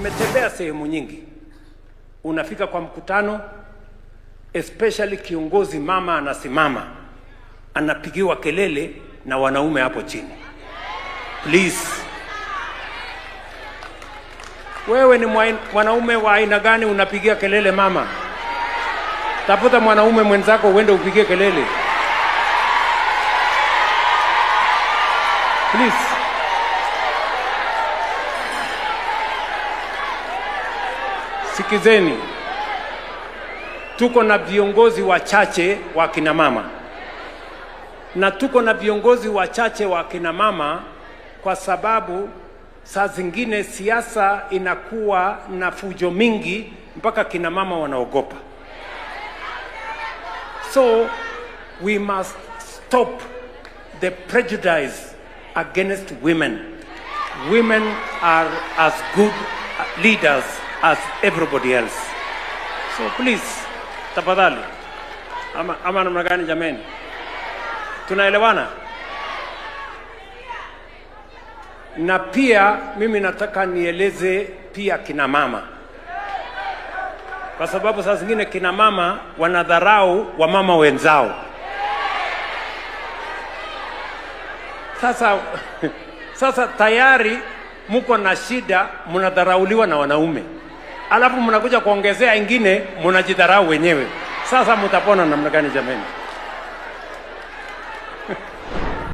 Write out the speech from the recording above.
Nimetembea sehemu nyingi, unafika kwa mkutano, especially kiongozi mama anasimama, anapigiwa kelele na wanaume hapo chini. Please, wewe ni mwanaume wa aina gani unapigia kelele mama? Tafuta mwanaume mwenzako uende upigie kelele. Please. Sikizeni, tuko na viongozi wachache wa kina mama, na tuko na viongozi wachache wa kina mama kwa sababu saa zingine siasa inakuwa na fujo mingi mpaka kina mama wanaogopa. So we must stop the prejudice against women. Women are as good leaders as everybody else. So please, tafadhali, ama namna gani jameni? Tunaelewana? Na pia mimi nataka nieleze pia kina mama, kwa sababu saa zingine kina mama wanadharau wa mama wenzao. Sasa tayari muko na shida, mnadharauliwa na wanaume, alafu mnakuja kuongezea ingine, mnajidharau wenyewe. Sasa mtapona namna gani jameni?